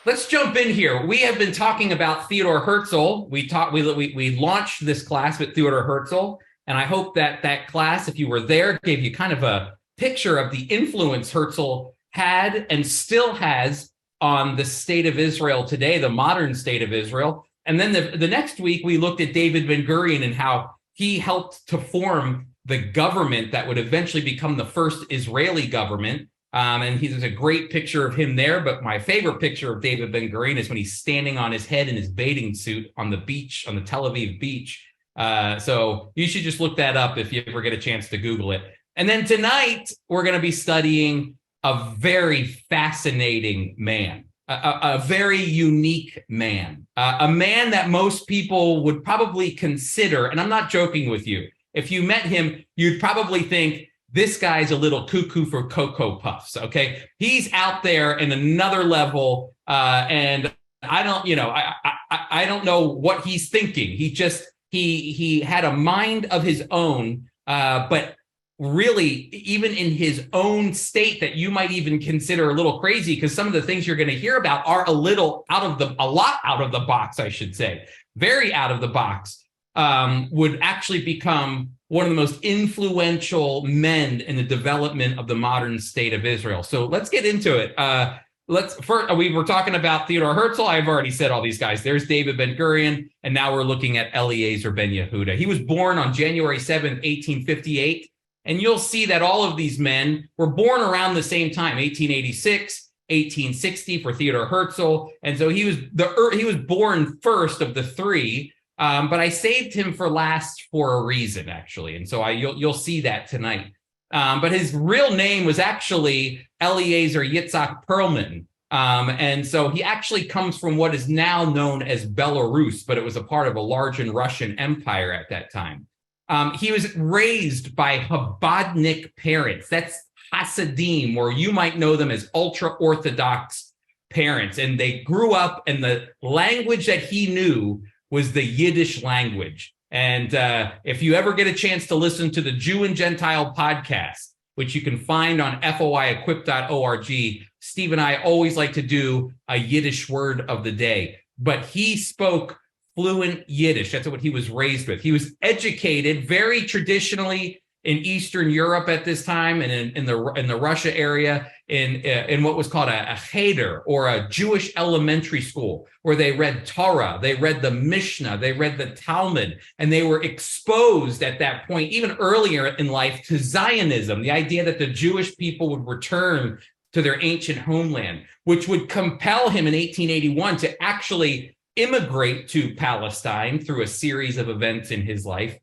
let's jump in here. We have been talking about Theodor Herzl. We launched this class with Theodor Herzl, and I hope that class, if you were there, gave you kind of a picture of the influence Herzl had and still has on the state of Israel today, the modern state of Israel. And then the next week, we looked at David Ben-Gurion and how he helped to form the government that would eventually become the first Israeli government. And there's a great picture of him there. But my favorite picture of David Ben-Gurion is when he's standing on his head in his bathing suit on the beach, on the Tel Aviv beach. So you should just look that up if you ever get a chance to Google it. And then tonight, we're going to be studying a very fascinating man, a very unique man, a man that most people would probably consider, and I'm not joking with you, if you met him, you'd probably think, this guy's a little cuckoo for Cocoa Puffs, okay? He's out there in another level, and I don't know what he's thinking. He had a mind of his own, but really, even in his own state that you might even consider a little crazy, because some of the things you're going to hear about are a lot out of the box, I should say, very out of the box, would actually become one of the most influential men in the development of the modern state of Israel. So let's get into it. We were talking about Theodor Herzl. I've already said all these guys. There's David Ben-Gurion, and now we're looking at Eliezer ben Yehuda. He was born on January 7th, 1858. And you'll see that all of these men were born around the same time, 1886, 1860 for Theodor Herzl. And so he was born first of the three, but I saved him for last for a reason, actually. And so you'll see that tonight. But his real name was actually Eliezer Yitzhak Perlman. And so he actually comes from what is now known as Belarus, but it was a part of a large Russian empire at that time. He was raised by Chabadnik parents. That's Hasidim, or you might know them as ultra-Orthodox parents. And they grew up, and the language that he knew was the Yiddish language. And if you ever get a chance to listen to the Jew and Gentile podcast, which you can find on foiequip.org, Steve and I always like to do a Yiddish word of the day. But he spoke fluent Yiddish. That's what he was raised with. He was educated very traditionally in Eastern Europe at this time, and in the Russia area, in what was called a cheder, or a Jewish elementary school, where they read Torah, they read the Mishnah, they read the Talmud, and they were exposed at that point, even earlier in life, to Zionism, the idea that the Jewish people would return to their ancient homeland, which would compel him in 1881 to actually immigrate to Palestine through a series of events in his life.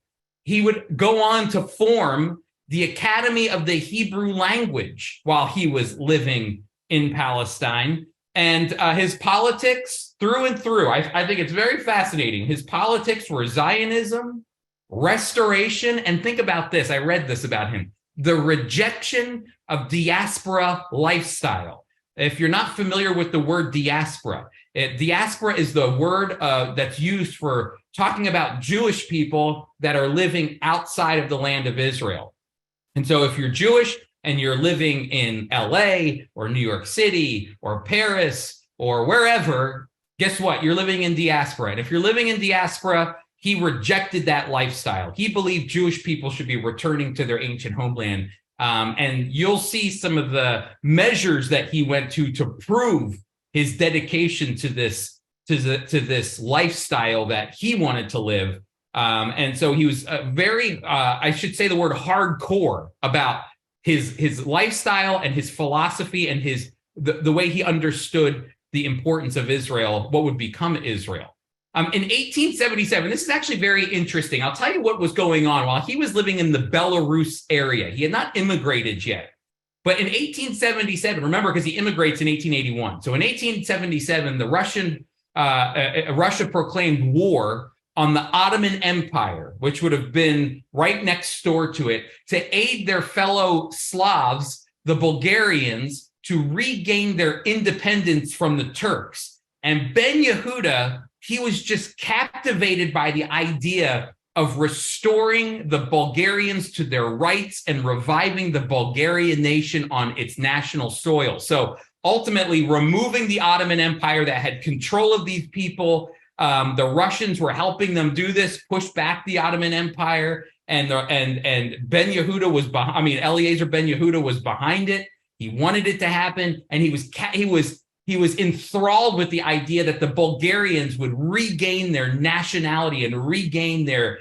He would go on to form the Academy of the Hebrew Language while he was living in Palestine. And his politics through and through, I think it's very fascinating. His politics were Zionism, restoration, and think about this, I read this about him, the rejection of diaspora lifestyle. If you're not familiar with the word diaspora, diaspora is the word that's used for talking about Jewish people that are living outside of the land of Israel. And so if you're Jewish and you're living in LA or New York City or Paris or wherever, guess what? You're living in diaspora. And if you're living in diaspora, he rejected that lifestyle. He believed Jewish people should be returning to their ancient homeland. And you'll see some of the measures that he went to prove his dedication to this lifestyle that he wanted to live. And so he was very, I should say the word hardcore about his lifestyle and his philosophy and the way he understood the importance of Israel, what would become Israel. In 1877, this is actually very interesting. I'll tell you what was going on while he was living in the Belarus area. He had not immigrated yet. But in 1877, remember, because he immigrates in 1881. So in 1877, Russia proclaimed war on the Ottoman Empire, which would have been right next door to it, to aid their fellow Slavs, the Bulgarians, to regain their independence from the Turks. And Ben Yehuda, he was just captivated by the idea of restoring the Bulgarians to their rights and reviving the Bulgarian nation on its national soil. So ultimately removing the Ottoman Empire that had control of these people. The Russians were helping them do this, push back the Ottoman Empire, and Ben Yehuda was behind. I mean, Eliezer Ben Yehuda was behind it. He wanted it to happen, and he was enthralled with the idea that the Bulgarians would regain their nationality and regain their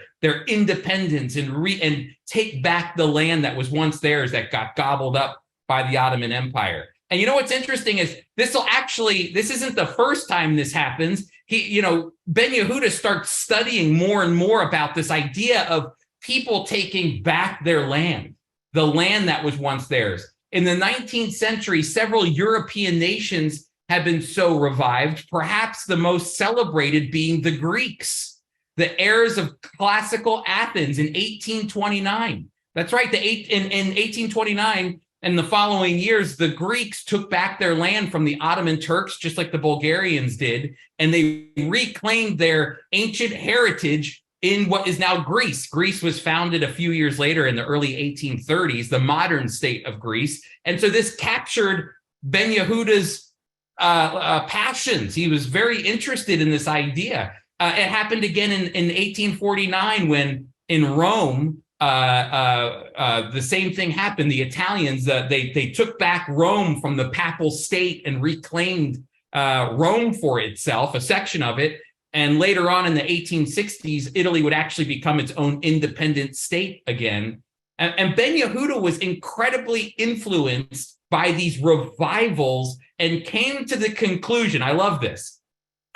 independence and take back the land that was once theirs that got gobbled up by the Ottoman Empire. And you know what's interesting is this isn't the first time this happens. Ben Yehuda starts studying more and more about this idea of people taking back their land, the land that was once theirs. In the 19th century, several European nations have been so revived, perhaps the most celebrated being the Greeks, the heirs of classical Athens in 1829. That's right, in 1829 and the following years, the Greeks took back their land from the Ottoman Turks, just like the Bulgarians did, and they reclaimed their ancient heritage in what is now Greece. Greece was founded a few years later in the early 1830s, the modern state of Greece. And so this captured Ben Yehuda's passions. He was very interested in this idea. It happened again in 1849 when in Rome, the same thing happened. The Italians, they took back Rome from the papal state and reclaimed Rome for itself, a section of it. And later on in the 1860s, Italy would actually become its own independent state again. And Ben Yehuda was incredibly influenced by these revivals and came to the conclusion, I love this,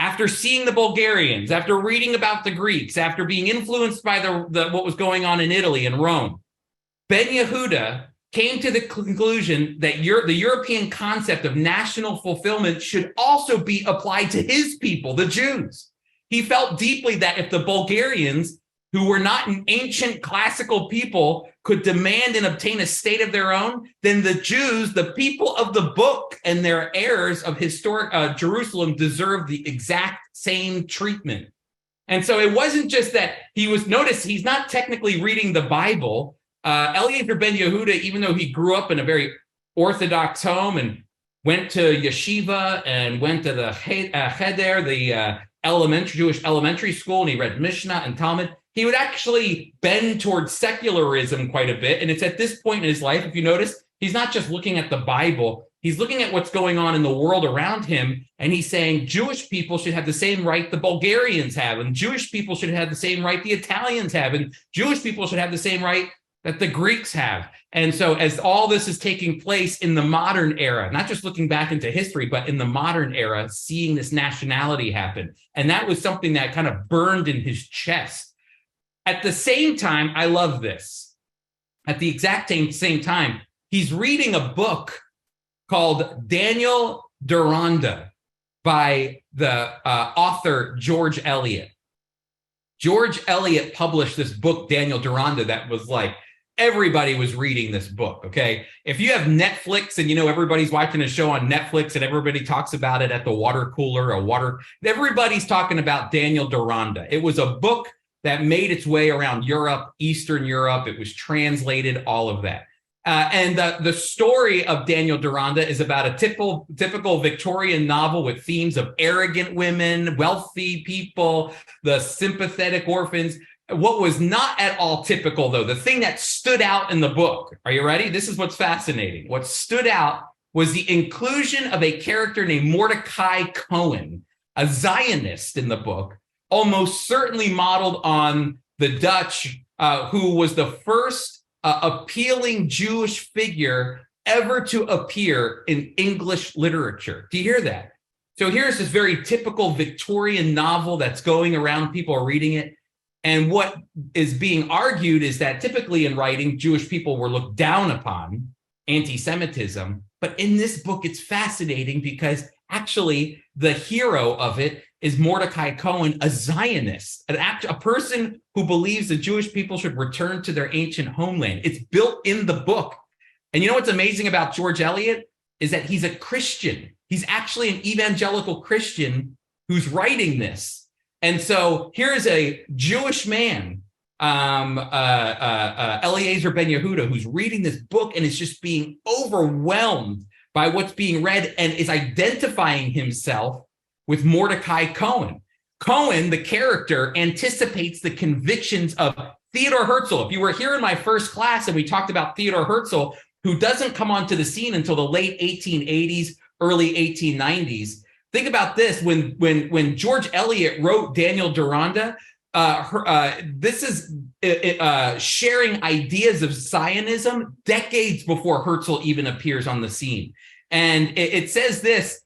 after seeing the Bulgarians, after reading about the Greeks, after being influenced by what was going on in Italy and Rome, Ben Yehuda came to the conclusion that the European concept of national fulfillment should also be applied to his people, the Jews. He felt deeply that if the Bulgarians, who were not an ancient classical people, could demand and obtain a state of their own, then the Jews, the people of the book and their heirs of historic Jerusalem, deserved the exact same treatment. And so it wasn't just that notice he's not technically reading the Bible. Eliezer Ben Yehuda, even though he grew up in a very Orthodox home and went to yeshiva and went to the cheder, the Jewish elementary school, and he read Mishnah and Talmud, he would actually bend towards secularism quite a bit. And it's at this point in his life, if you notice, he's not just looking at the Bible, he's looking at what's going on in the world around him. And he's saying Jewish people should have the same right the Bulgarians have, and Jewish people should have the same right the Italians have, and Jewish people should have the same right that the Greeks have. And so as all this is taking place in the modern era, not just looking back into history, but in the modern era, seeing this nationality happen. And that was something that kind of burned in his chest. At the same time, I love this. At the exact same time, he's reading a book called Daniel Deronda by the author George Eliot. George Eliot published this book, Daniel Deronda, that was like, everybody was reading this book, okay? If you have Netflix and everybody's watching a show on Netflix and everybody talks about it at the water cooler everybody's talking about Daniel Deronda. It was a book that made its way around Europe, Eastern Europe. It was translated, all of that. And the story of Daniel Deronda is about a typical Victorian novel with themes of arrogant women, wealthy people, the sympathetic orphans. What was not at all typical, though, the thing that stood out in the book, are you ready? This is what's fascinating. What stood out was the inclusion of a character named Mordecai Cohen, a Zionist in the book, almost certainly modeled on the Dutch, who was the first appealing Jewish figure ever to appear in English literature. Do you hear that? So here's this very typical Victorian novel that's going around, people are reading it. And what is being argued is that typically in writing, Jewish people were looked down upon, anti-Semitism. But in this book, it's fascinating because actually the hero of it is Mordecai Cohen, a Zionist, a person who believes the Jewish people should return to their ancient homeland. It's built in the book. And you know what's amazing about George Eliot is that he's a Christian. He's actually an evangelical Christian who's writing this. And so here's a Jewish man, Eliezer Ben Yehuda, who's reading this book and is just being overwhelmed by what's being read and is identifying himself with Mordecai Cohen. Cohen, the character, anticipates the convictions of Theodor Herzl. If you were here in my first class and we talked about Theodor Herzl, who doesn't come onto the scene until the late 1880s, early 1890s. Think about this: when George Eliot wrote Daniel Deronda, this is sharing ideas of Zionism decades before Herzl even appears on the scene. And it says this: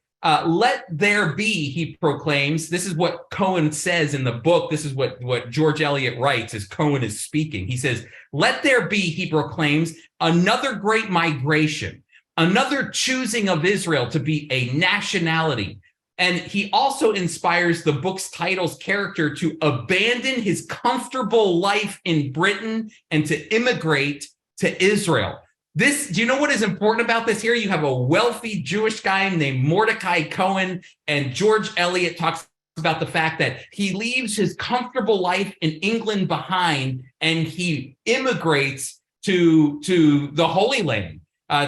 let there be, he proclaims. This is what Cohen says in the book. This is what George Eliot writes as Cohen is speaking. He says, let there be, he proclaims, another great migration, another choosing of Israel to be a nationality. And he also inspires the book's title's character to abandon his comfortable life in Britain and to immigrate to Israel. This, do you know what is important about this here? You have a wealthy Jewish guy named Mordecai Cohen, and George Eliot talks about the fact that he leaves his comfortable life in England behind and he immigrates to the Holy Land,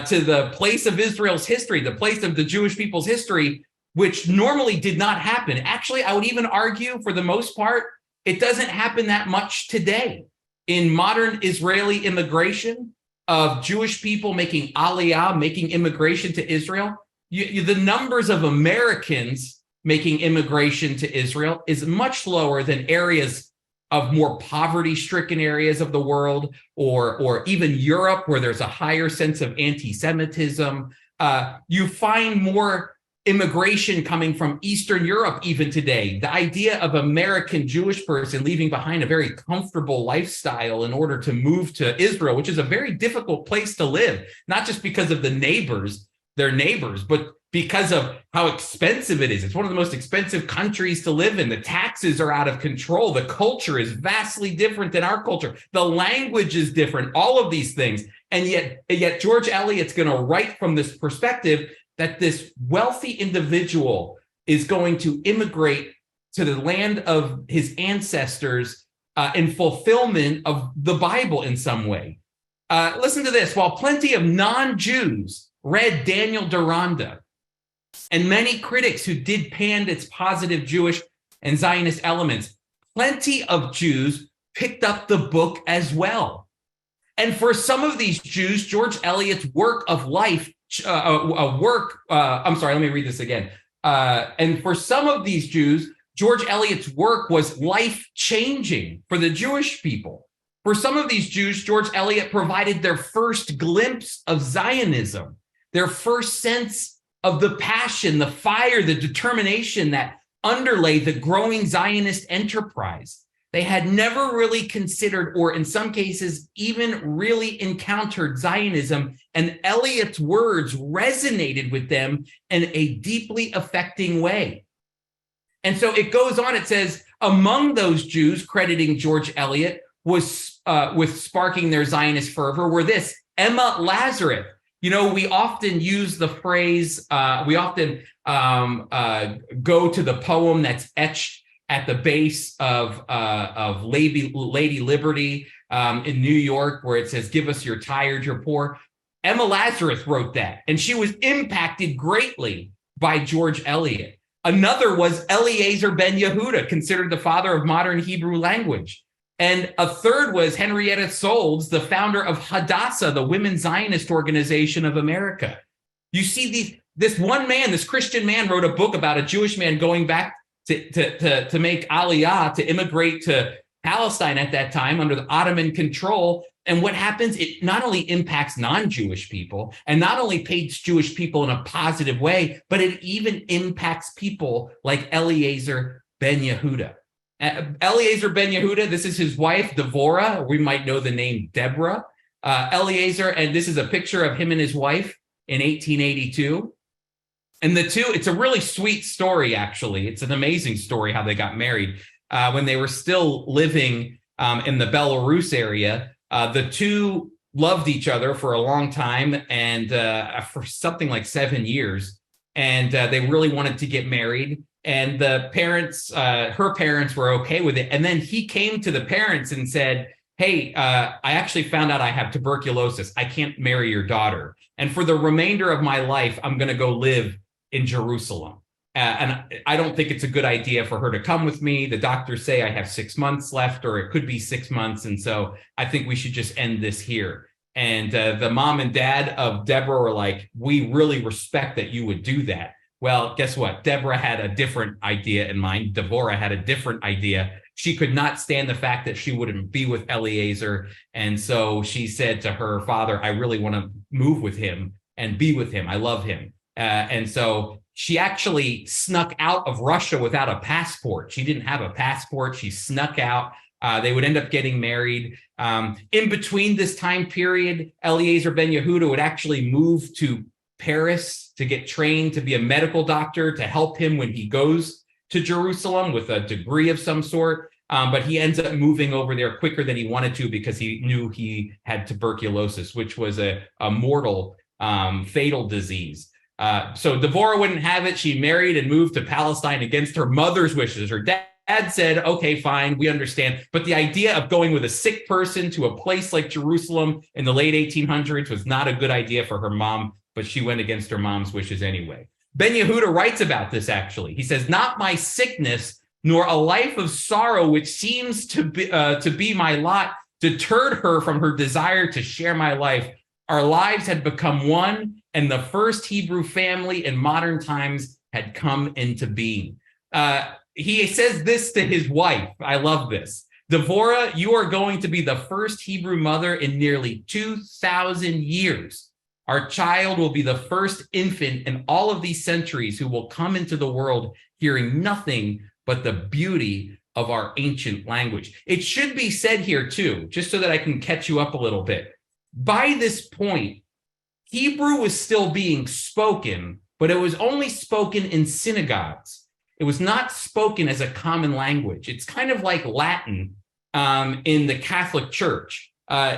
to the place of Israel's history, the place of the Jewish people's history, which normally did not happen. Actually, I would even argue, for the most part, it doesn't happen that much today. In modern Israeli immigration of Jewish people making aliyah, making immigration to Israel, the numbers of Americans making immigration to Israel is much lower than areas of more poverty-stricken areas of the world, or even Europe, where there's a higher sense of anti-Semitism. You find more immigration coming from Eastern Europe even today. The idea of American Jewish person leaving behind a very comfortable lifestyle in order to move to Israel, which is a very difficult place to live, not just because of their neighbors, but because of how expensive it is. It's one of the most expensive countries to live in. The taxes are out of control. The culture is vastly different than our culture. The language is different, all of these things. And yet George Eliot's going to write from this perspective that this wealthy individual is going to immigrate to the land of his ancestors in fulfillment of the Bible in some way. Listen to this. While plenty of non-Jews read Daniel Deronda, and many critics who did panned its positive Jewish and Zionist elements, plenty of Jews picked up the book as well. And for some of these Jews, George Eliot's work of life, let me read this again. And for some of these Jews, George Eliot's work was life-changing for the Jewish people. For some of these Jews, George Eliot provided their first glimpse of Zionism, their first sense of the passion, the fire, the determination that underlay the growing Zionist enterprise. They had never really considered, or in some cases, even really encountered Zionism, and Eliot's words resonated with them in a deeply affecting way. And so it goes on, it says, among those Jews crediting George Eliot was with sparking their Zionist fervor were this: Emma Lazarus. You know, we often use the phrase, we often go to the poem that's etched at the base of Lady Liberty in New York, where it says, give us your tired, your poor. Emma Lazarus wrote that, and she was impacted greatly by George Eliot. Another was Eliezer ben Yehuda, considered the father of modern Hebrew language. And a third was Henrietta Solds, the founder of Hadassah, the Women's Zionist Organization of America. You see, this one man, this Christian man, wrote a book about a Jewish man going back to make aliyah, to immigrate to Palestine at that time under the Ottoman control. And what happens, it not only impacts non-Jewish people and not only paints Jewish people in a positive way, but it even impacts people like Eliezer ben Yehuda. Eliezer ben Yehuda, this is his wife, Devorah. We might know the name Deborah. Eliezer, and this is a picture of him and his wife in 1882. And the two, it's a really sweet story, actually. It's an amazing story how they got married. When they were still living in the Belarus area, the two loved each other for a long time, and for something like 7 years. And they really wanted to get married. And the parents, her parents, were okay with it. And then he came to the parents and said, hey, I actually found out I have tuberculosis. I can't marry your daughter. And for the remainder of my life, I'm going to go live in Jerusalem. And I don't think it's a good idea for her to come with me. The doctors say I have 6 months left, or it could be 6 months. And so I think we should just end this here. And the mom and dad of Deborah were like, we really respect that you would do that. Well, guess what? Deborah had a different idea in mind. Devorah had a different idea. She could not stand the fact that she wouldn't be with Eliezer. And so she said to her father, I really want to move with him and be with him. I love him. And so she actually snuck out of Russia without a passport. She didn't have a passport. She snuck out. They would end up getting married. In between this time period, Eliezer ben Yehuda would actually move to Paris to get trained to be a medical doctor to help him when he goes to Jerusalem with a degree of some sort. But he ends up moving over there quicker than he wanted to because he knew he had tuberculosis, which was a mortal, fatal disease. So Devorah wouldn't have it. She married and moved to Palestine against her mother's wishes. Her dad said, okay, fine, we understand. But the idea of going with a sick person to a place like Jerusalem in the late 1800s was not a good idea for her mom, but she went against her mom's wishes anyway. Ben Yehuda writes about this, actually. He says, not my sickness, nor a life of sorrow, which seems to be my lot, deterred her from her desire to share my life. Our lives had become one, and the first Hebrew family in modern times had come into being. He says this to his wife. I love this. Devorah, you are going to be the first Hebrew mother in nearly 2,000 years. Our child will be the first infant in all of these centuries who will come into the world hearing nothing but the beauty of our ancient language. It should be said here too, just so that I can catch you up a little bit. By this point, Hebrew was still being spoken, but it was only spoken in synagogues. It was not spoken as a common language. It's kind of like Latin in the Catholic Church.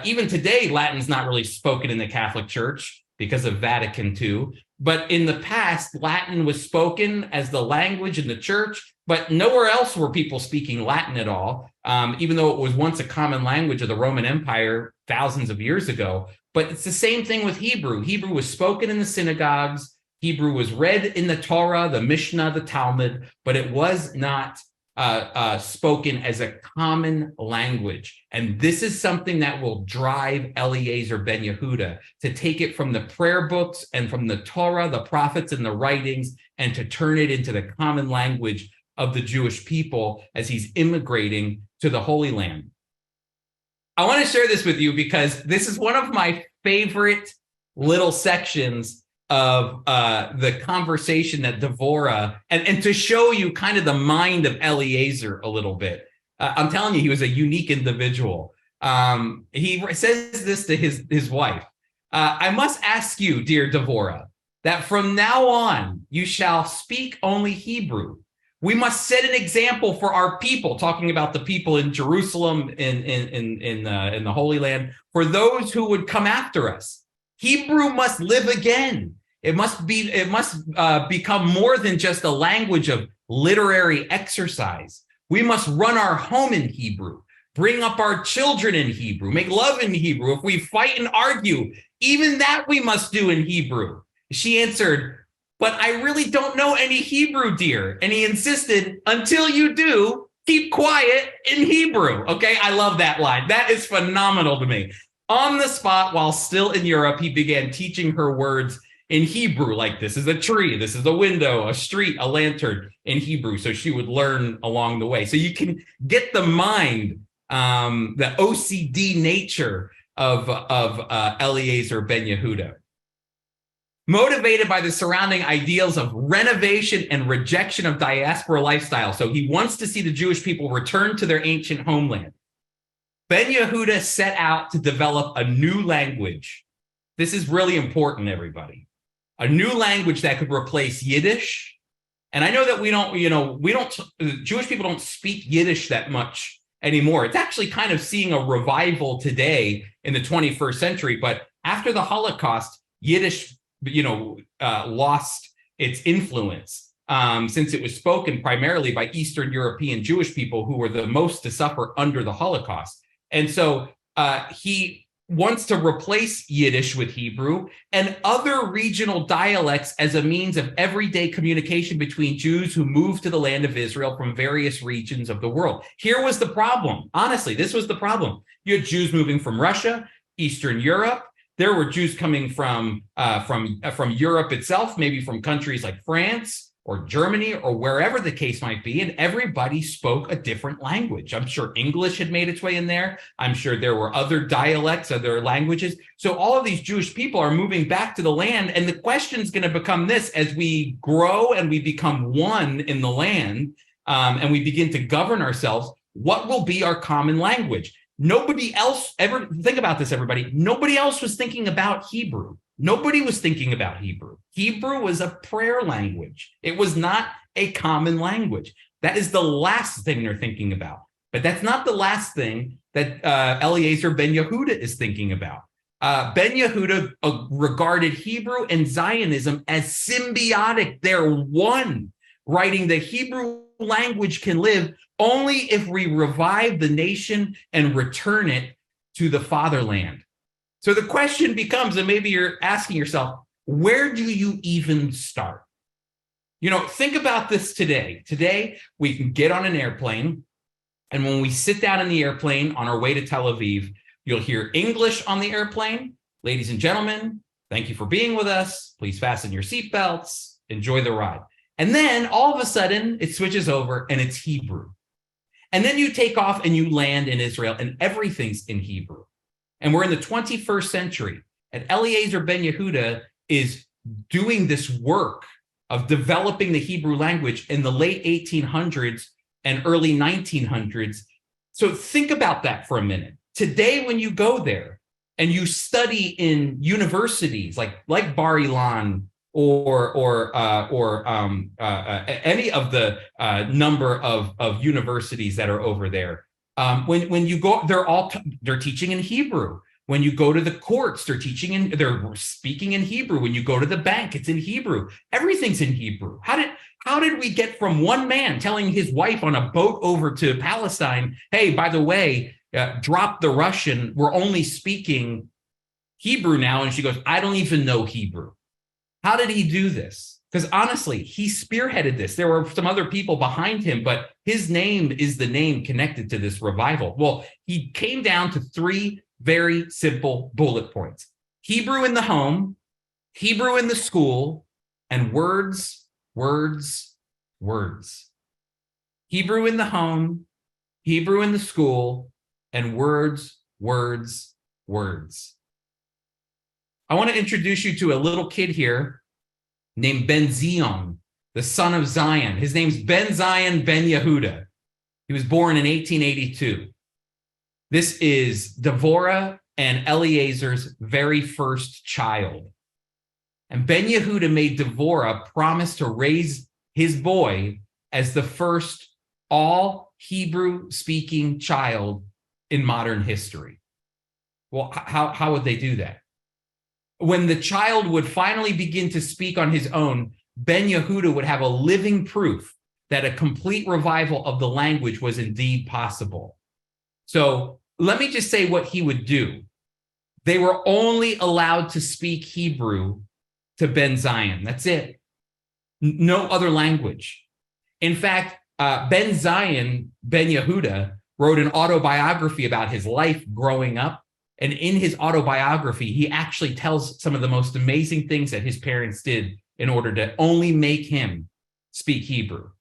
Even today, Latin's not really spoken in the Catholic Church because of Vatican II. But in the past, Latin was spoken as the language in the church, but nowhere else were people speaking Latin at all, even though it was once a common language of the Roman Empire thousands of years ago. But it's the same thing with Hebrew. Hebrew was spoken in the synagogues. Hebrew was read in the Torah, the Mishnah, the Talmud, but it was not spoken as a common language. And this is something that will drive Eliezer ben Yehuda to take it from the prayer books and from the Torah, the prophets and the writings, and to turn it into the common language of the Jewish people as he's immigrating to the Holy Land. I want to share this with you because this is one of my favorite little sections of the conversation that Devorah, and to show you kind of the mind of Eliezer a little bit. I'm telling you, he was a unique individual. He says this to his wife. I must ask you, dear Devorah, that from now on you shall speak only Hebrew. We must set an example for our people, talking about the people in Jerusalem, in the Holy Land, for those who would come after us. Hebrew must live again. It must become more than just a language of literary exercise. We must run our home in Hebrew, bring up our children in Hebrew, make love in Hebrew. If we fight and argue, even that we must do in Hebrew. She answered, but I really don't know any Hebrew, dear. And he insisted, until you do, keep quiet in Hebrew. Okay, I love that line. That is phenomenal to me. On the spot, while still in Europe, he began teaching her words in Hebrew, like this is a tree, this is a window, a street, a lantern in Hebrew. So she would learn along the way. So you can get the mind, the OCD nature of Eliezer ben Yehuda. Motivated by the surrounding ideals of renovation and rejection of diaspora lifestyle. So he wants to see the Jewish people return to their ancient homeland. Ben Yehuda set out to develop a new language. This is really important, everybody. A new language that could replace Yiddish. And I know that Jewish people don't speak Yiddish that much anymore. It's actually kind of seeing a revival today in the 21st century. But after the Holocaust, Yiddish, lost its influence since it was spoken primarily by Eastern European Jewish people who were the most to suffer under the Holocaust. And so he wants to replace Yiddish with Hebrew and other regional dialects as a means of everyday communication between Jews who moved to the land of Israel from various regions of the world. Here was the problem. Honestly, this was the problem. You had Jews moving from Russia, Eastern Europe. There were Jews coming from Europe itself, maybe from countries like France or Germany or wherever the case might be, and everybody spoke a different language. I'm sure English had made its way in there. I'm sure there were other dialects, other languages. So all of these Jewish people are moving back to the land, and the question is going to become this: as we grow and we become one in the land, and we begin to govern ourselves, what will be our common language? Nobody else ever, think about this, everybody. Nobody else was thinking about Hebrew. Nobody was thinking about Hebrew. Hebrew was a prayer language. It was not a common language. That is the last thing they're thinking about. But that's not the last thing that Eliezer ben Yehuda is thinking about. Ben Yehuda regarded Hebrew and Zionism as symbiotic. They're one, writing the Hebrew language can live only if we revive the nation and return it to the fatherland. So the question becomes, and maybe you're asking yourself, where do you even start? You know, think about this today. Today, we can get on an airplane, and when we sit down in the airplane on our way to Tel Aviv, you'll hear English on the airplane. Ladies and gentlemen, thank you for being with us. Please fasten your seatbelts. Enjoy the ride. And then all of a sudden, it switches over and it's Hebrew. And then you take off and you land in Israel, and everything's in Hebrew. And we're in the 21st century, and Eliezer ben Yehuda is doing this work of developing the Hebrew language in the late 1800s and early 1900s. So think about that for a minute. Today, when you go there and you study in universities like Bar Ilan or any of the number of universities that are over there, when you go, they're teaching in Hebrew. When you go to the courts, they're speaking in Hebrew. When you go to the bank, it's in Hebrew. Everything's in Hebrew. How did we get from one man telling his wife on a boat over to Palestine, hey, by the way, drop the Russian, we're only speaking Hebrew now? And she goes, I don't even know Hebrew. How did he do this? Because honestly, he spearheaded this. There were some other people behind him, but his name is the name connected to this revival. Well, he came down to three very simple bullet points: Hebrew in the home, Hebrew in the school, and words, words, words. Hebrew in the home, Hebrew in the school, and words, words, words. I want to introduce you to a little kid here named Ben Zion, the son of Zion. His name's Ben Zion ben Yehuda. He was born in 1882. This is Devorah and Eliezer's very first child. And Ben Yehuda made Devorah promise to raise his boy as the first all Hebrew-speaking child in modern history. Well, how would they do that? When the child would finally begin to speak on his own, Ben Yehuda would have a living proof that a complete revival of the language was indeed possible. So let me just say what he would do. They were only allowed to speak Hebrew to Ben Zion. That's it. No other language. In fact, Ben Zion, Ben Yehuda, wrote an autobiography about his life growing up. And in his autobiography, he actually tells some of the most amazing things that his parents did in order to only make him speak Hebrew.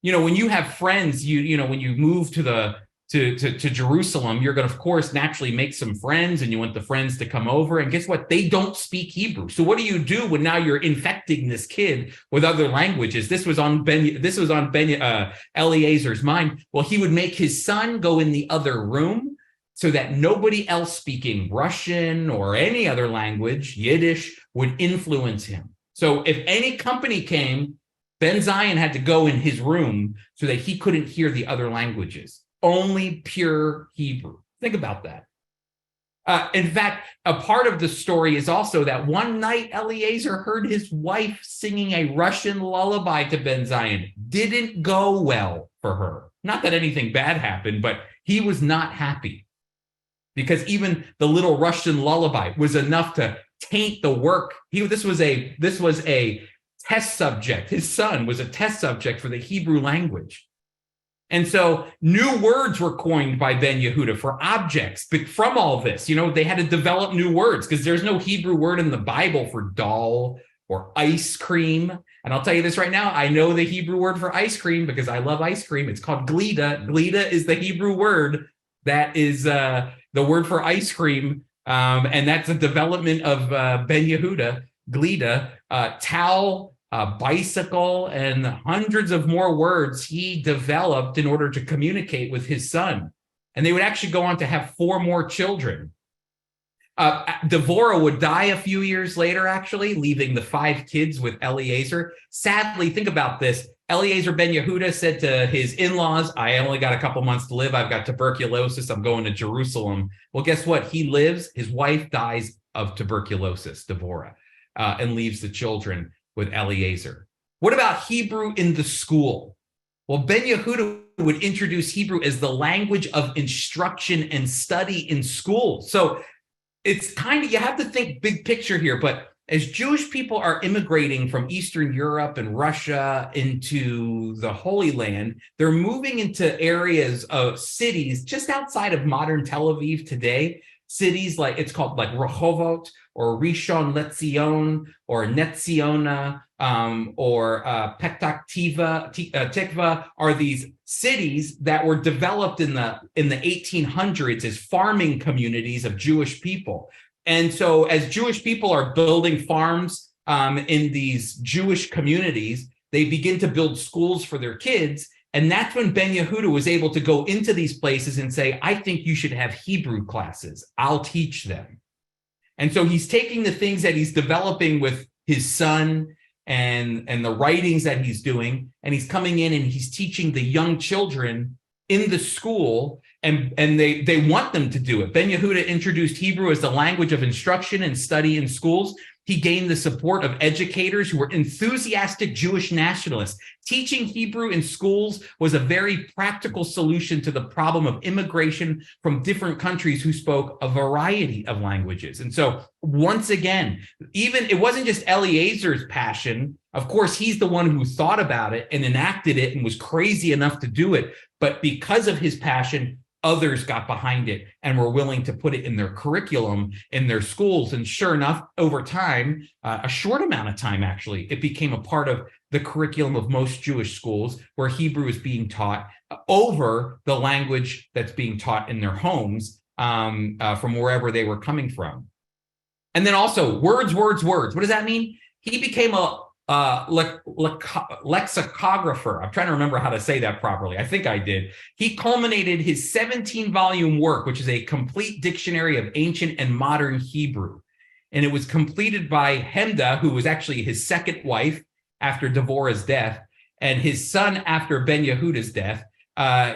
You know, when you have friends, you know, when you move to Jerusalem, you're going to, of course, naturally make some friends, and you want the friends to come over. And guess what? They don't speak Hebrew. So what do you do when now you're infecting this kid with other languages? This was on Eliezer's mind. Well, he would make his son go in the other room, so that nobody else speaking Russian or any other language, Yiddish, would influence him. So if any company came, Ben Zion had to go in his room so that he couldn't hear the other languages. Only pure Hebrew. Think about that. In fact, a part of the story is also that one night Eliezer heard his wife singing a Russian lullaby to Ben Zion. Didn't go well for her. Not that anything bad happened, but he was not happy, because even the little Russian lullaby was enough to taint the work. This was a test subject. His son was a test subject for the Hebrew language. And so new words were coined by Ben Yehuda for objects. But from all this, they had to develop new words because there's no Hebrew word in the Bible for doll or ice cream. And I'll tell you this right now, I know the Hebrew word for ice cream because I love ice cream. It's called glida. Glida is the Hebrew word that is the word for ice cream. And that's a development of Ben Yehuda, glida, towel, bicycle, and hundreds of more words he developed in order to communicate with his son. And they would actually go on to have 4 more children. Devorah would die a few years later, actually, leaving the 5 kids with Eliezer. Sadly, think about this. Eliezer ben Yehuda said to his in-laws, I only got a couple months to live. I've got tuberculosis. I'm going to Jerusalem. Well, guess what? He lives. His wife dies of tuberculosis, Devorah, and leaves the children with Eliezer. What about Hebrew in the school? Well, Ben Yehuda would introduce Hebrew as the language of instruction and study in school. So it's you have to think big picture here, but as Jewish people are immigrating from Eastern Europe and Russia into the Holy Land, they're moving into areas of cities just outside of modern Tel Aviv today. Cities it's called like Rehovot or Rishon LeZion or Netziona or Petah Tikva are these cities that were developed in the 1800s as farming communities of Jewish people. And so as Jewish people are building farms in these Jewish communities, they begin to build schools for their kids. And that's when Ben Yehuda was able to go into these places and say, I think you should have Hebrew classes. I'll teach them. And so he's taking the things that he's developing with his son and the writings that he's doing, and he's coming in and he's teaching the young children in the school, and they want them to do it. Ben Yehuda introduced Hebrew as the language of instruction and study in schools. He gained the support of educators who were enthusiastic Jewish nationalists. Teaching Hebrew in schools was a very practical solution to the problem of immigration from different countries who spoke a variety of languages. And so once again, even it wasn't just Eliezer's passion. Of course, he's the one who thought about it and enacted it and was crazy enough to do it. But because of his passion, others got behind it and were willing to put it in their curriculum in their schools. And sure enough, over time, a short amount of time, actually, it became a part of the curriculum of most Jewish schools where Hebrew is being taught over the language that's being taught in their homes from wherever they were coming from. And then also words. What does that mean? He became a lexicographer. I'm trying to remember how to say that properly. I think I did. He culminated his 17-volume work, which is a complete dictionary of ancient and modern Hebrew. And it was completed by Hemda, who was actually his second wife after Devorah's death, and his son after Ben Yehuda's death.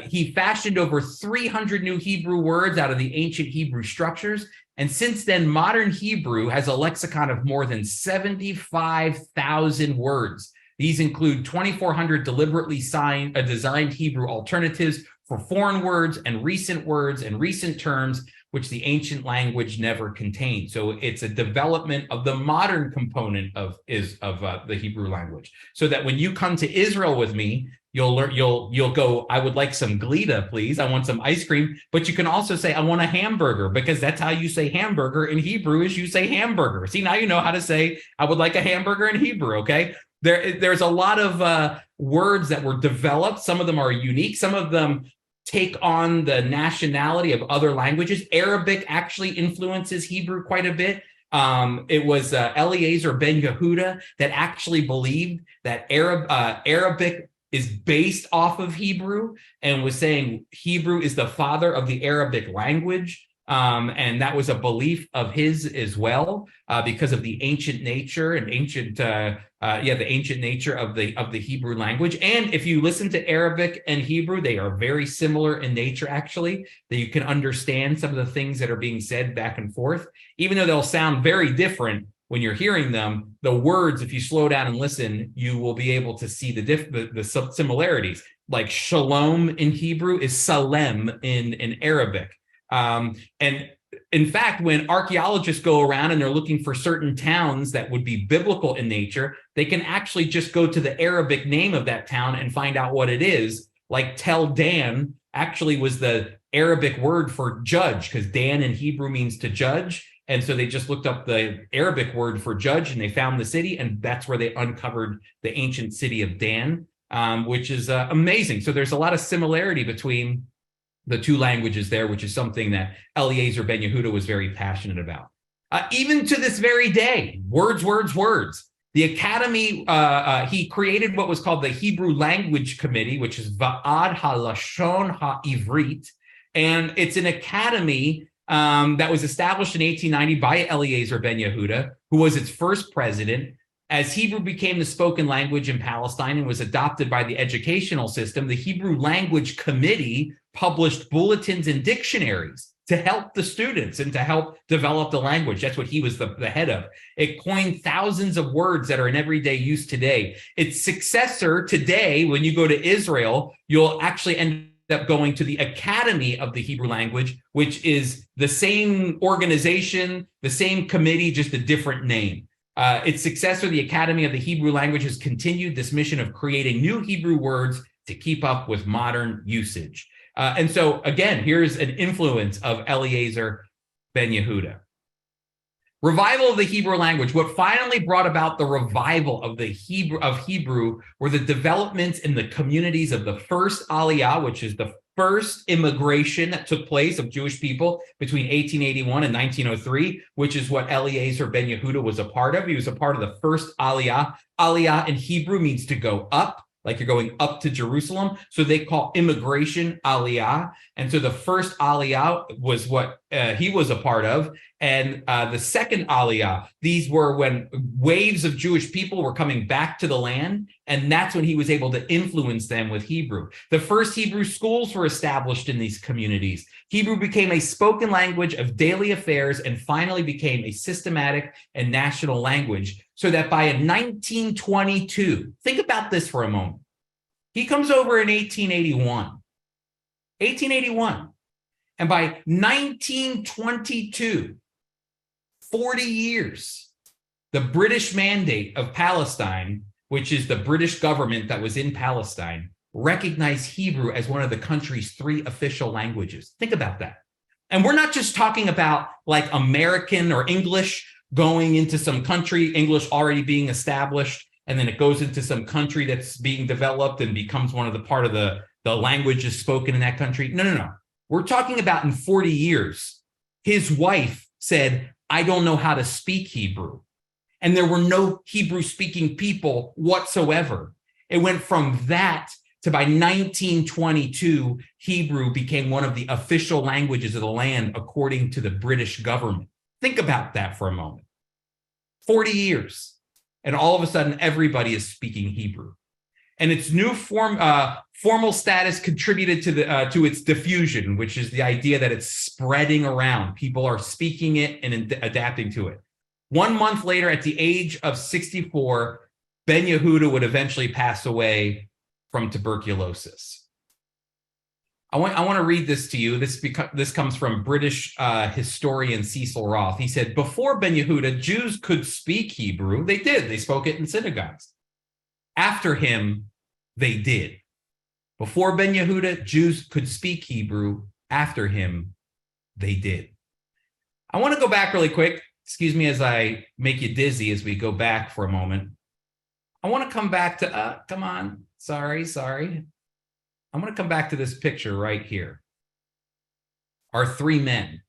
He fashioned over 300 new Hebrew words out of the ancient Hebrew structures. And since then, modern Hebrew has a lexicon of more than 75,000 words. These include 2,400 deliberately designed Hebrew alternatives for foreign words and recent terms, which the ancient language never contained. So it's a development of the modern component of the Hebrew language. So that when you come to Israel with me, you'll go, I would like some glida, please. I want some ice cream. But you can also say, I want a hamburger, because that's how you say hamburger in Hebrew is you say hamburger. See, now you know how to say, I would like a hamburger in Hebrew, okay? There's a lot of words that were developed. Some of them are unique. Some of them take on the nationality of other languages. Arabic actually influences Hebrew quite a bit. It was Eliezer ben Yehuda that actually believed that Arabic is based off of Hebrew and was saying Hebrew is the father of the Arabic language. And that was a belief of his as well, because of the ancient nature and the ancient nature of the Hebrew language. And if you listen to Arabic and Hebrew, they are very similar in nature, actually, that you can understand some of the things that are being said back and forth, even though they'll sound very different. When you're hearing them, the words, if you slow down and listen, you will be able to see the similarities. Like shalom in Hebrew is salem in Arabic. And in fact, when archaeologists go around and they're looking for certain towns that would be biblical in nature, they can actually just go to the Arabic name of that town and find out what it is. Like Tel Dan actually was the Arabic word for judge, because Dan in Hebrew means to judge. And so they just looked up the Arabic word for judge and they found the city, and that's where they uncovered the ancient city of Dan, which is amazing. So there's a lot of similarity between the two languages there, which is something that Eliezer ben Yehuda was very passionate about. Even to this very day, words. The Academy, he created what was called the Hebrew Language Committee, which is Va'ad HaLashon HaIvrit. And it's an academy that was established in 1890 by Eliezer ben Yehuda, who was its first president. As Hebrew became the spoken language in Palestine and was adopted by the educational system, the Hebrew Language Committee published bulletins and dictionaries to help the students and to help develop the language. That's what he was the head of. It coined thousands of words that are in everyday use today. Its successor today, when you go to Israel, you'll actually end up going to the Academy of the Hebrew Language, which is the same organization, the same committee, just a different name. Its successor, the Academy of the Hebrew Language, has continued this mission of creating new Hebrew words to keep up with modern usage. And so, again, here's an influence of Eliezer ben Yehuda. Revival of the Hebrew language. What finally brought about the revival of Hebrew were the developments in the communities of the first Aliyah, which is the first immigration that took place of Jewish people between 1881 and 1903, which is what Eliezer ben Yehuda was a part of. He was a part of the first Aliyah. Aliyah in Hebrew means to go up, like you're going up to Jerusalem. So they call immigration Aliyah. And so the first Aliyah was what he was a part of. And the second Aliyah, these were when waves of Jewish people were coming back to the land. And that's when he was able to influence them with Hebrew. The first Hebrew schools were established in these communities. Hebrew became a spoken language of daily affairs and finally became a systematic and national language. So that by 1922, think about this for a moment. He comes over in 1881. And by 1922, 40 years, the British Mandate of Palestine, which is the British government that was in Palestine, recognized Hebrew as one of the country's 3 official languages. Think about that. And we're not just talking about like American or English going into some country, English already being established, and then it goes into some country that's being developed and becomes one of the part of the languages spoken in that country. No. We're talking about in 40 years, his wife said, I don't know how to speak Hebrew. And there were no Hebrew-speaking people whatsoever. It went from that to by 1922, Hebrew became one of the official languages of the land according to the British government. Think about that for a moment. 40 years, and all of a sudden, everybody is speaking Hebrew. And its new formal status contributed to its diffusion, which is the idea that it's spreading around. People are speaking it and adapting to it. 1 month later, at the age of 64, ben Yehuda would eventually pass away from tuberculosis. I want to read this to you. This comes from British historian Cecil Roth. He said, before ben Yehuda, Jews could speak Hebrew. They did. They spoke it in synagogues. After him, they did. Before ben Yehuda, Jews could speak Hebrew. After him, they did. I want to go back really quick. Excuse me as I make you dizzy as we go back for a moment. I want to come back to, come on. Sorry. I'm going to come back to this picture right here. Our 3 men.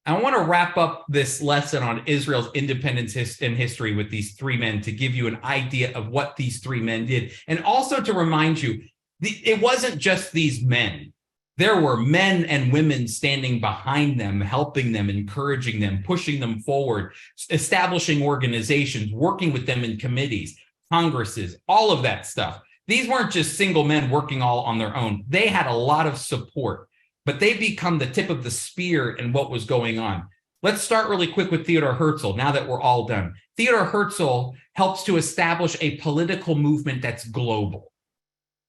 I want to wrap up this lesson on Israel's independence and history with these 3 men to give you an idea of what these 3 men did. And also to remind you, it wasn't just these men. There were men and women standing behind them, helping them, encouraging them, pushing them forward, establishing organizations, working with them in committees, congresses, all of that stuff. These weren't just single men working all on their own. They had a lot of support, but they become the tip of the spear in what was going on. Let's start really quick with Theodor Herzl, now that we're all done. Theodor Herzl helps to establish a political movement that's global.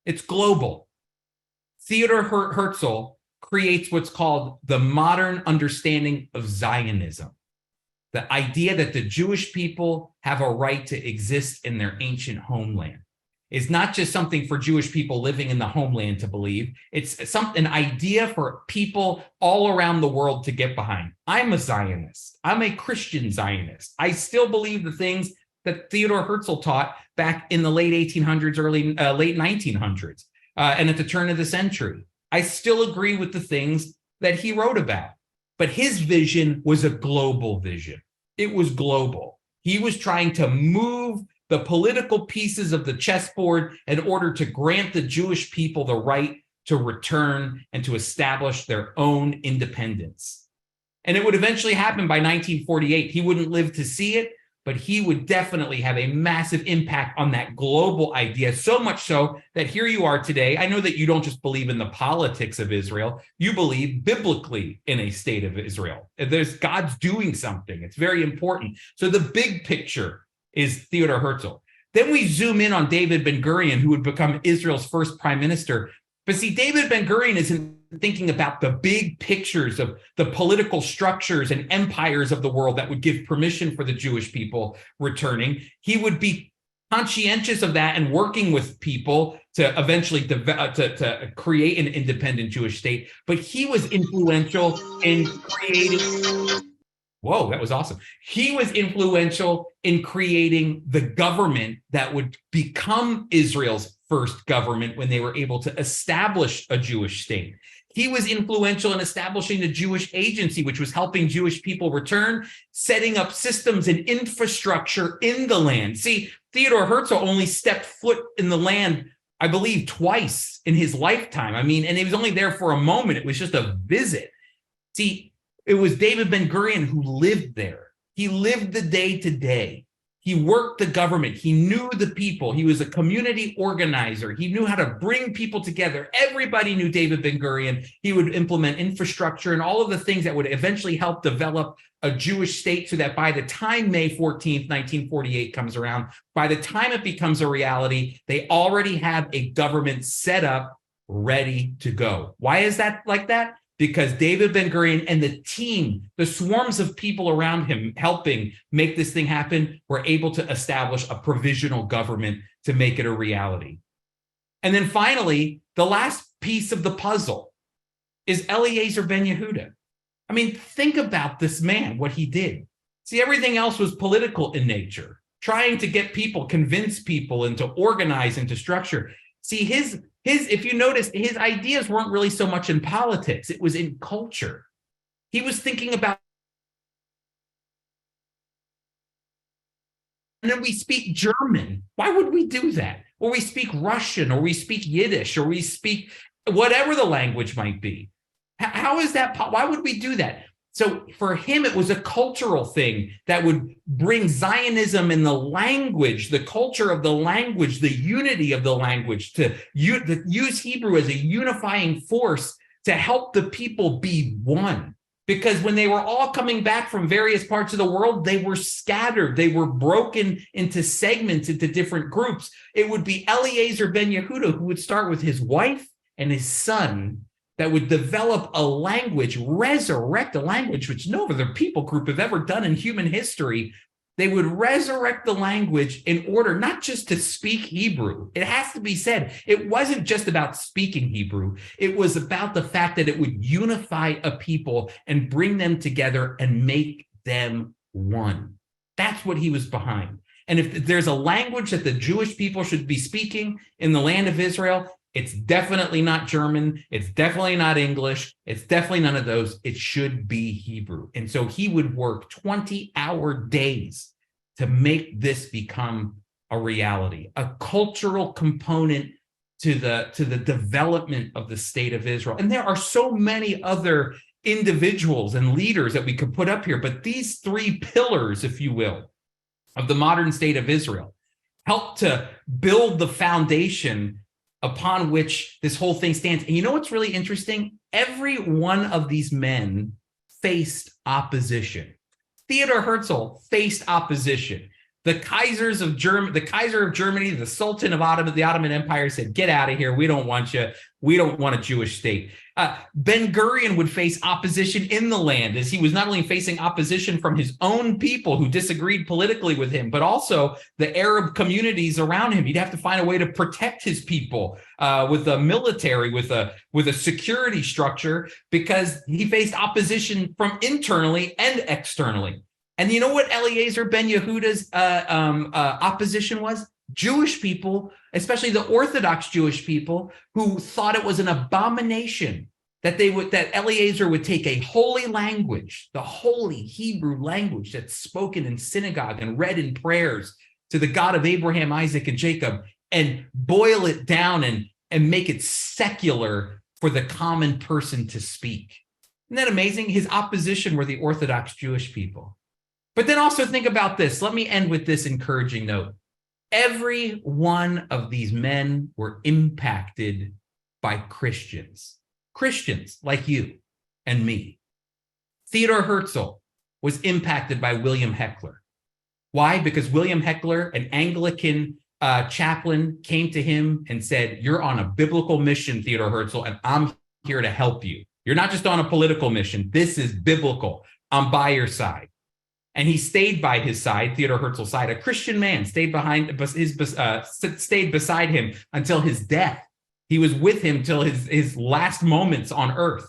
It's global. Theodor Herzl creates what's called the modern understanding of Zionism. The idea that the Jewish people have a right to exist in their ancient homeland is not just something for Jewish people living in the homeland to believe. It's an idea for people all around the world to get behind. I'm a Zionist. I'm a Christian Zionist. I still believe the things that Theodor Herzl taught back in the late 1800s, late 1900s, and at the turn of the century. I still agree with the things that he wrote about. But his vision was a global vision. It was global. He was trying to move the political pieces of the chessboard in order to grant the Jewish people the right to return and to establish their own independence. And it would eventually happen by 1948. He wouldn't live to see it, but he would definitely have a massive impact on that global idea, so much so that here you are today. I know that you don't just believe in the politics of Israel, you believe biblically in a state of Israel. God's doing something. It's very important. So the big picture is Theodor Herzl. Then we zoom in on David Ben-Gurion, who would become Israel's first prime minister. But see, David Ben-Gurion isn't thinking about the big pictures of the political structures and empires of the world that would give permission for the Jewish people returning. He would be conscientious of that and working with people to eventually to create an independent Jewish state. But he was influential in creating... Whoa, that was awesome. He was influential in creating the government that would become Israel's first government when they were able to establish a Jewish state. He was influential in establishing the Jewish Agency, which was helping Jewish people return, setting up systems and infrastructure in the land. See, Theodor Herzl only stepped foot in the land, I believe, twice in his lifetime. I mean, and he was only there for a moment. It was just a visit. See, it was David Ben-Gurion who lived there. He lived the day to day. He worked the government. He knew the people. He was a community organizer. He knew how to bring people together. Everybody knew David Ben-Gurion. He would implement infrastructure and all of the things that would eventually help develop a Jewish state so that by the time May 14th, 1948 comes around, by the time it becomes a reality, they already have a government set up, ready to go. Why is that like that? Because David Ben-Gurion and the team, the swarms of people around him helping make this thing happen, were able to establish a provisional government to make it a reality. And then finally, the last piece of the puzzle is Eliezer ben Yehuda. I mean, think about this man, what he did. See, everything else was political in nature, trying to get people, convince people, and to organize and to structure. See, his if you notice, his ideas weren't really so much in politics. It was in culture. He was thinking about, and then we speak German. Why would we do that? Or we speak Russian, or we speak Yiddish, or we speak whatever the language might be. How is that? Why would we do that? So for him, it was a cultural thing that would bring Zionism in the language, the culture of the language, the unity of the language, to use Hebrew as a unifying force to help the people be one. Because when they were all coming back from various parts of the world, they were scattered. They were broken into segments, into different groups. It would be Eliezer ben Yehuda who would start with his wife and his son, that would develop a language, resurrect a language, which no other people group have ever done in human history. They would resurrect the language in order not just to speak Hebrew. It has to be said, it wasn't just about speaking Hebrew. It was about the fact that it would unify a people and bring them together and make them one. That's what he was behind. And if there's a language that the Jewish people should be speaking in the land of Israel, it's definitely not German. It's definitely not English. It's definitely none of those. It should be Hebrew. And so he would work 20-hour days to make this become a reality, a cultural component to the development of the state of Israel. And there are so many other individuals and leaders that we could put up here, but these three pillars, if you will, of the modern state of Israel help to build the foundation upon which this whole thing stands. And you know what's really interesting? Every one of these men faced opposition. Theodor Herzl faced opposition. The Kaiser of Germany, the Sultan of the Ottoman Empire said, get out of here. We don't want you. We don't want a Jewish state. Ben-Gurion would face opposition in the land, as he was not only facing opposition from his own people who disagreed politically with him, but also the Arab communities around him. He'd have to find a way to protect his people with a military, with a security structure, because he faced opposition from internally and externally. And you know what Eliezer ben Yehuda's opposition was? Jewish people, especially the Orthodox Jewish people, who thought it was an abomination that Eliezer would take a holy language, the holy Hebrew language that's spoken in synagogue and read in prayers to the God of Abraham, Isaac, and Jacob, and boil it down and make it secular for the common person to speak. Isn't that amazing? His opposition were the Orthodox Jewish people. But then also think about this. Let me end with this encouraging note. Every one of these men were impacted by Christians like you and me. Theodor Herzl was impacted by William Heckler. Why? Because William Heckler, an Anglican chaplain, came to him and said, you're on a biblical mission, Theodor Herzl, and I'm here to help you. You're not just on a political mission. This is biblical. I'm by your side. And he stayed by his side, Theodor Herzl's side. A Christian man stayed beside him until his death. He was with him till his last moments on earth.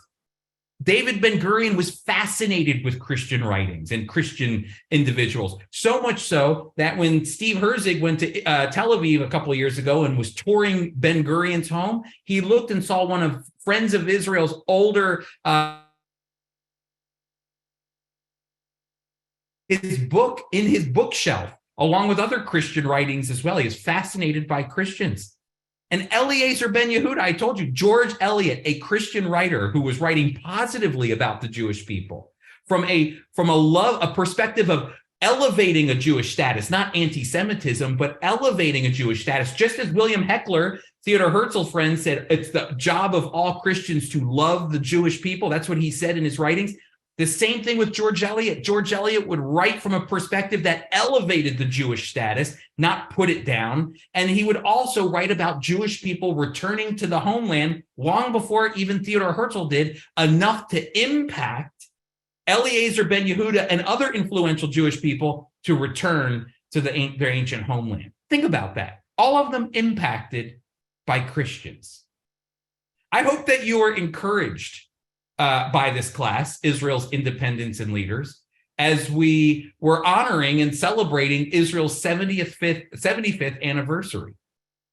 David Ben-Gurion was fascinated with Christian writings and Christian individuals, so much so that when Steve Herzig went to Tel Aviv a couple of years ago and was touring Ben-Gurion's home, he looked and saw one of Friends of Israel's older his book in his bookshelf, along with other Christian writings as well. He is fascinated by Christians. And Eliezer ben Yehuda, I told you, George Eliot, a Christian writer who was writing positively about the Jewish people from a perspective of elevating a Jewish status, not anti-Semitism, but elevating a Jewish status. Just as William Heckler, Theodor Herzl's friend, said, it's the job of all Christians to love the Jewish people. That's what he said in his writings. The same thing with George Eliot. George Eliot would write from a perspective that elevated the Jewish status, not put it down. And he would also write about Jewish people returning to the homeland long before even Theodor Herzl did, enough to impact Eliezer ben Yehuda and other influential Jewish people to return to their ancient homeland. Think about that. All of them impacted by Christians. I hope that you are encouraged by this class, Israel's Independence and Leaders, as we were honoring and celebrating Israel's 75th anniversary.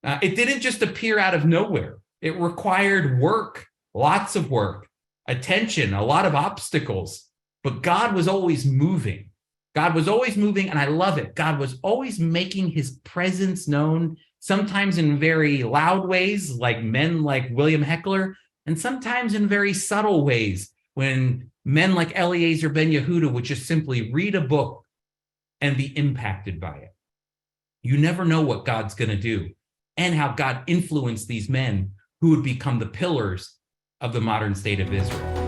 It didn't just appear out of nowhere. It required work, lots of work, attention, a lot of obstacles, but God was always moving. God was always moving, and I love it. God was always making his presence known, sometimes in very loud ways, like men like William Heckler, and sometimes in very subtle ways, when men like Eliezer ben Yehuda would just simply read a book and be impacted by it. You never know what God's going to do and how God influenced these men who would become the pillars of the modern state of Israel.